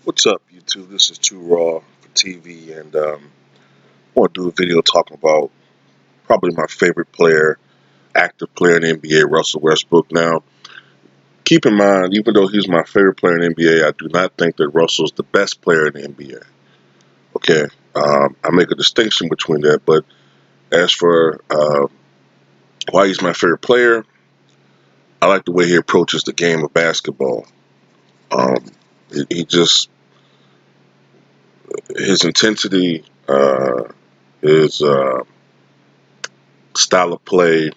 What's up, YouTube? This is Too Raw for TV, and I want to do a video talking about probably my favorite player, active player in the NBA, Russell Westbrook. Now, keep in mind, even though he's my favorite player in the NBA, I do not think that Russell's the best player in the NBA. Okay, I make a distinction between that, but as for why he's my favorite player, I like the way he approaches the game of basketball. He just his intensity, his style of play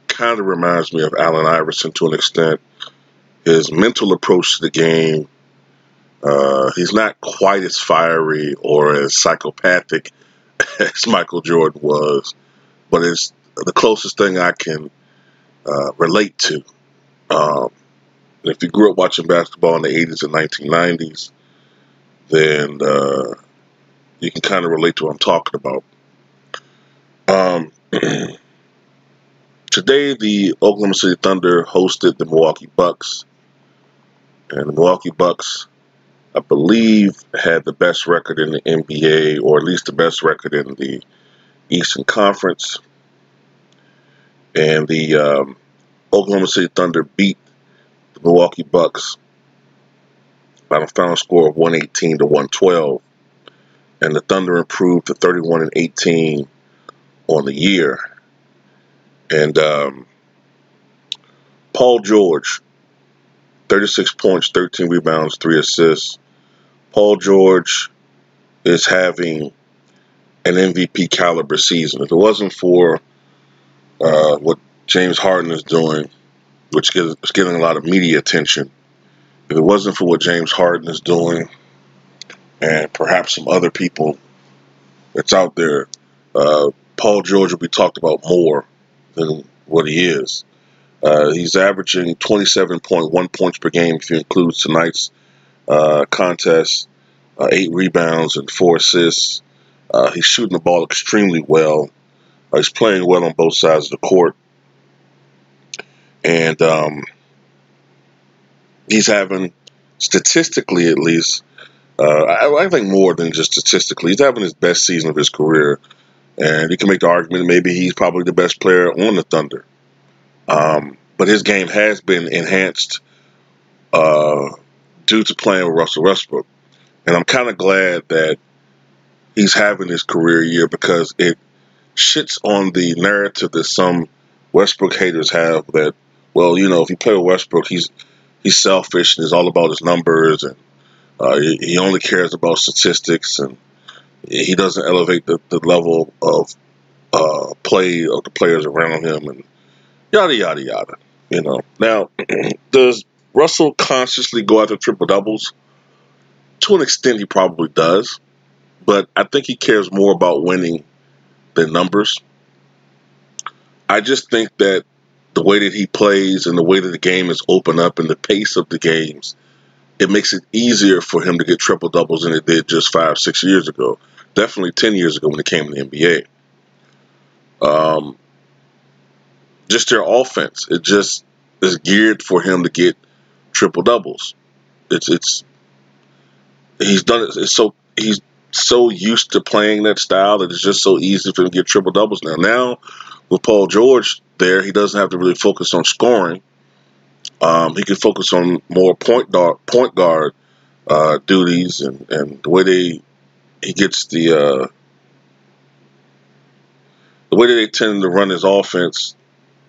kind of reminds me of Allen Iverson to an extent. His mental approach to the game, he's not quite as fiery or as psychopathic as Michael Jordan was, but it's the closest thing I can relate to. If you grew up watching basketball in the 80s and 1990s, then you can kind of relate to what I'm talking about. Today, the Oklahoma City Thunder hosted the Milwaukee Bucks, and the Milwaukee Bucks, I believe, had the best record in the NBA, or at least the best record in the Eastern Conference. And the Oklahoma City Thunder beat the Milwaukee Bucks by a final score of 118 to 112, and the Thunder improved to 31-18 on the year. And Paul George, 36 points, 13 rebounds, 3 assists. Paul George is having an MVP caliber season. If it wasn't for what James Harden is doing, which is getting a lot of media attention, if it wasn't for what James Harden is doing and perhaps some other people that's out there, Paul George will be talked about more than what he is. He's averaging 27.1 points per game if you include tonight's contest, 8 rebounds and 4 assists. He's shooting the ball extremely well. He's playing well on both sides of the court. And he's having, statistically at least, I think more than just statistically, he's having his best season of his career. And you can make the argument maybe he's probably the best player on the Thunder. But his game has been enhanced due to playing with Russell Westbrook. And I'm kind of glad that he's having his career year, because it shits on the narrative that some Westbrook haters have that, well, you know, if you play with Westbrook, he's selfish and it's all about his numbers, and he only cares about statistics, and he doesn't elevate the level of play of the players around him, and yada, yada, yada. You know. Now, does Russell consciously go after triple doubles? To an extent, he probably does, but I think he cares more about winning than numbers. I just think that the way that he plays and the way that the game is opened up and the pace of the games, it makes it easier for him to get triple doubles than it did just 5-6 years ago. Definitely 10 years ago when it came to the NBA. Just their offense, it just is geared for him to get triple doubles. He's done it. He's so used to playing that style that it's just so easy for him to get triple doubles now. Now with Paul George there, he doesn't have to really focus on scoring. He can focus on more point guard duties, and the way he gets the way that they tend to run his offense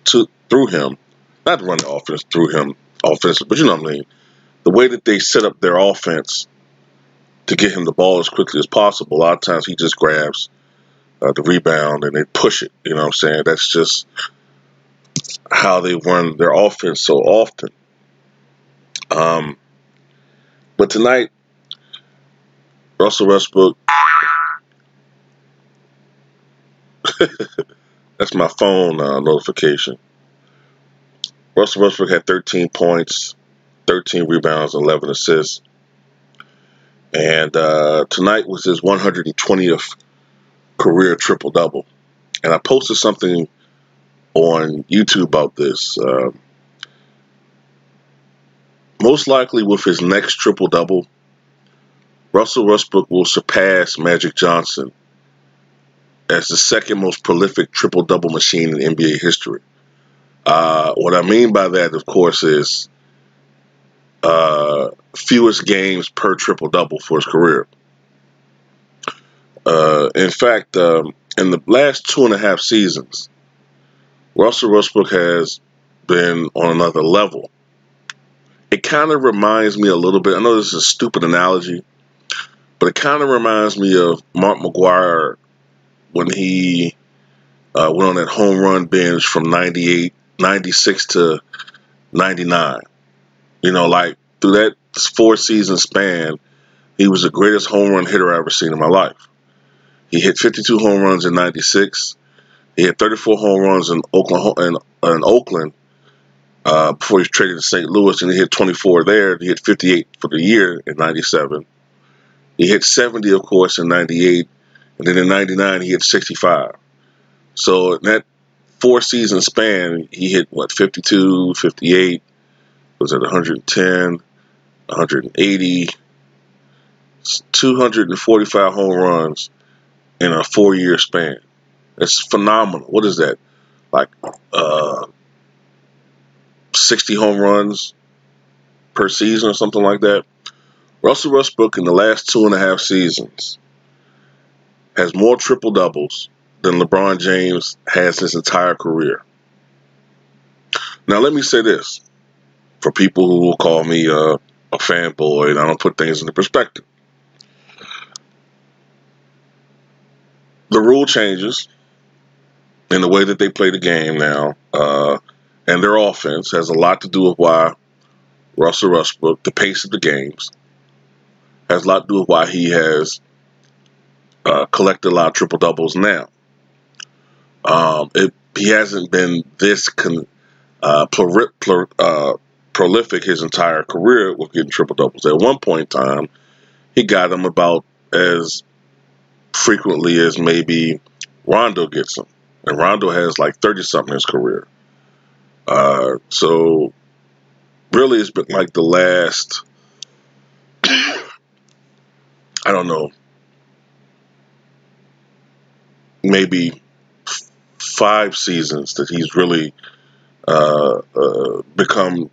through him, not run the offense through him offensively, but you know what I mean. The way that they set up their offense to get him the ball as quickly as possible, a lot of times he just grabs the rebound and they push it. You know what I'm saying? That's just how they run their offense so often. But tonight, Russell Westbrook, that's my phone notification. Russell Westbrook had 13 points, 13 rebounds, 11 assists. And tonight was his 120th career triple-double. And I posted something on YouTube about this. Most likely with his next triple-double, Russell Westbrook will surpass Magic Johnson as the second most prolific triple-double machine in NBA history. What I mean by that, of course, is fewest games per triple-double for his career. In fact, in the last 2.5 seasons, Russell Westbrook has been on another level. It kind of reminds me a little bit, I know this is a stupid analogy, but it kind of reminds me of Mark McGwire when he went on that home run binge from 96 to 99. You know, like through that 4-season span, he was the greatest home run hitter I ever seen in my life. He hit 52 home runs in 96. He had 34 home runs in Oakland before he was traded to St. Louis, and he hit 24 there. He hit 58 for the year in 97. He hit 70, of course, in 98. And then in 99, he hit 65. So in that 4-season span, he hit, 52, 58, was at 110, 180, 245 home runs in a 4-year span. It's phenomenal. What is that? Like 60 home runs per season or something like that. Russell Westbrook in the last 2.5 seasons has more triple doubles than LeBron James has his entire career. Now, let me say this for people who will call me a fanboy and I don't put things into perspective. The rule changes in the way that they play the game now, and their offense has a lot to do with why Russell Westbrook, the pace of the games, has a lot to do with why he has collected a lot of triple doubles now. He hasn't been this prolific his entire career with getting triple doubles. At one point in time, he got them about as frequently as maybe Rondo gets them, and Rondo has like 30-something in his career. So really, it's been like the last, I don't know, maybe 5 seasons that he's really become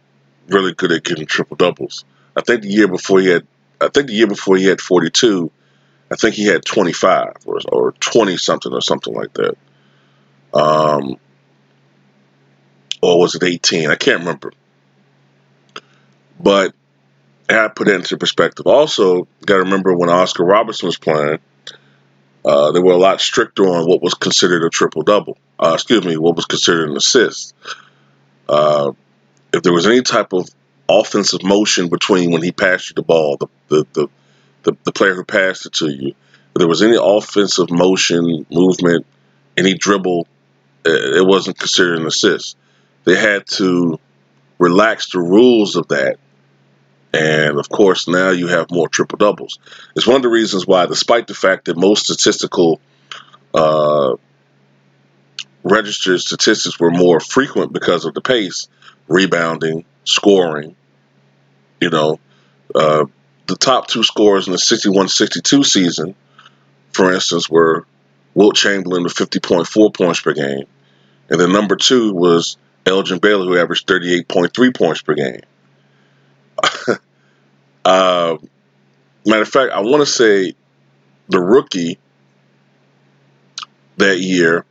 really good at getting triple doubles. I think the year before he had 42. I think he had 25 or 20 something or something like that. Or was it 18? I can't remember. But I put that into perspective. Also, got to remember when Oscar Robertson was playing, they were a lot stricter on what was considered a triple-double. What was considered an assist. If there was any type of offensive motion between when he passed you the ball, the player who passed it to you, if there was any offensive motion, movement, any dribble, it wasn't considered an assist. They had to relax the rules of that. And, of course, now you have more triple-doubles. It's one of the reasons why, despite the fact that most statistical registered statistics were more frequent because of the pace, rebounding, scoring, the top 2 scorers in the 61-62 season, for instance, were Wilt Chamberlain with 50.4 points per game. And then number 2 was Elgin Baylor, who averaged 38.3 points per game. Matter of fact, I want to say the rookie that year,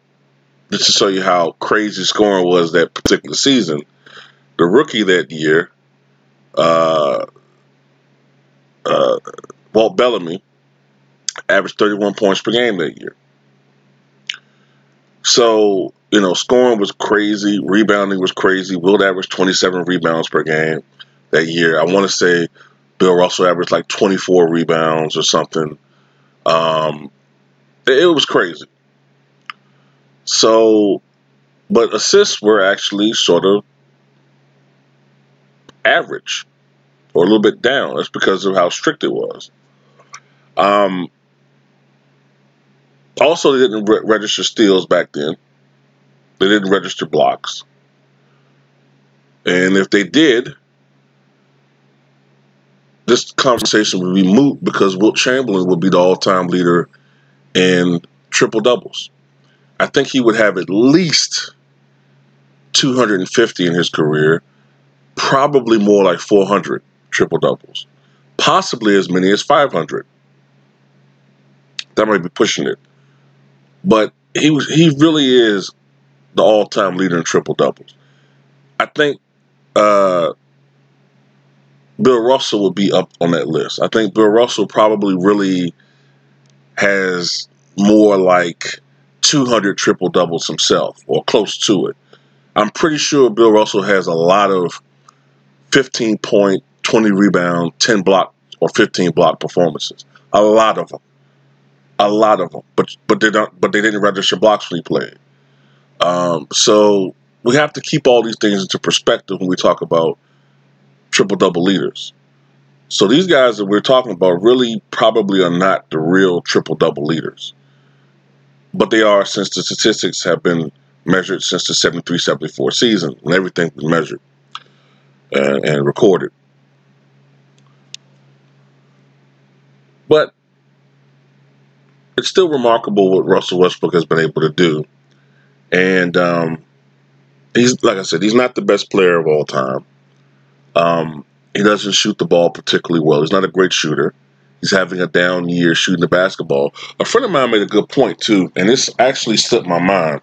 just to show you how crazy scoring was that particular season, the rookie that year, Walt Bellamy, averaged 31 points per game that year. So, scoring was crazy, rebounding was crazy. Wilt averaged 27 rebounds per game that year. I want to say Bill Russell averaged like 24 rebounds or something. It was crazy. So, but assists were actually sort of average or a little bit down. That's because of how strict it was. Also, they didn't register steals back then. They didn't register blocks. And if they did, this conversation would be moot because Wilt Chamberlain would be the all-time leader in triple-doubles. I think he would have at least 250 in his career, probably more like 400 triple-doubles, possibly as many as 500. That might be pushing it. But he really is the all-time leader in triple-doubles. I think Bill Russell would be up on that list. I think Bill Russell probably really has more like 200 triple-doubles himself, or close to it. I'm pretty sure Bill Russell has a lot of 15-point, 20 rebound, 10 block, or 15 block performances. A lot of them. A lot of them. But they didn't register blocks when he played. So we have to keep all these things into perspective when we talk about triple-double leaders. So these guys that we're talking about really probably are not the real triple-double leaders. But they are, since the statistics have been measured since the 73-74 season, when everything was measured and recorded. But it's still remarkable what Russell Westbrook has been able to do. And he's, like I said, he's not the best player of all time. He doesn't shoot the ball particularly well. He's not a great shooter. He's having a down year shooting the basketball. A friend of mine made a good point, too, and this actually slipped my mind.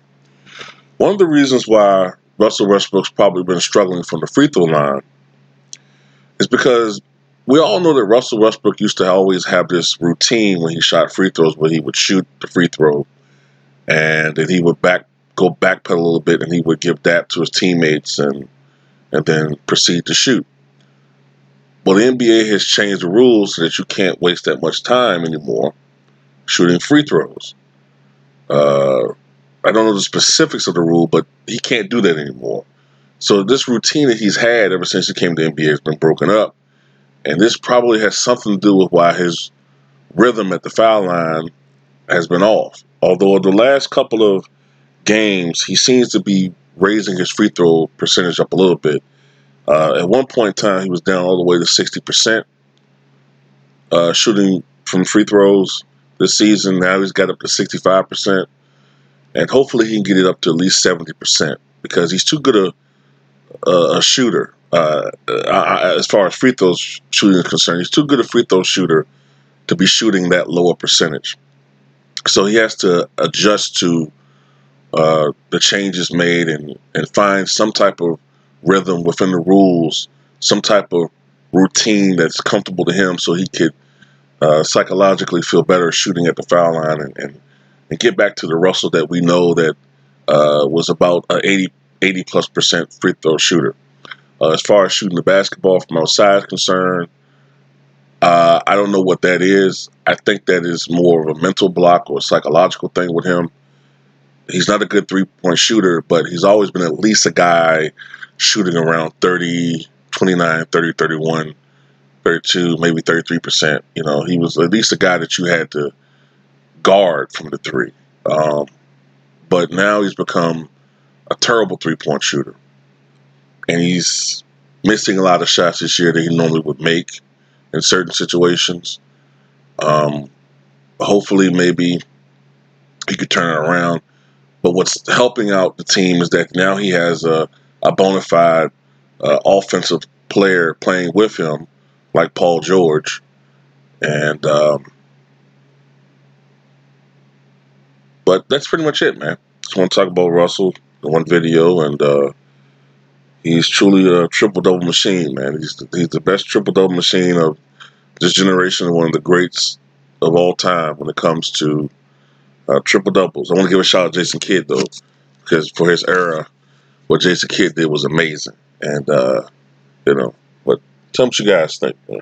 One of the reasons why Russell Westbrook's probably been struggling from the free throw line is because we all know that Russell Westbrook used to always have this routine when he shot free throws where he would shoot the free throw and then he would go backpedal a little bit and he would give that to his teammates and then proceed to shoot. Well, the NBA has changed the rules so that you can't waste that much time anymore shooting free throws. I don't know the specifics of the rule, but he can't do that anymore. So this routine that he's had ever since he came to the NBA has been broken up. And this probably has something to do with why his rhythm at the foul line has been off. Although the last couple of games, he seems to be raising his free throw percentage up a little bit. At one point in time, he was down all the way to 60% shooting from free throws this season. Now he's got up to 65%. And hopefully he can get it up to at least 70% because he's too good a shooter. As far as free throws shooting is concerned, he's too good a free throw shooter to be shooting that lower percentage. So he has to adjust to the changes made and find some type of rhythm within the rules, some type of routine that's comfortable to him so he could psychologically feel better shooting at the foul line and get back to the Russell that we know that was about an 80+% free throw shooter. As far as shooting the basketball from outside is concerned, I don't know what that is. I think that is more of a mental block or a psychological thing with him. He's not a good three-point shooter, but he's always been at least a guy shooting around 30, 29, 30, 31, 32, maybe 33%. You know, he was at least a guy that you had to guard from the three. But now he's become a terrible three-point shooter. And he's missing a lot of shots this year that he normally would make in certain situations. Hopefully, maybe he could turn it around. But what's helping out the team is that now he has a bona fide offensive player playing with him, like Paul George. And but that's pretty much it, man. Just want to talk about Russell in one video, and he's truly a triple-double machine, man. He's the best triple-double machine of this generation and one of the greats of all time when it comes to triple-doubles. I want to give a shout out to Jason Kidd, though, because for his era, what Jason Kidd did was amazing. And, you know, but tell me what you guys think, man.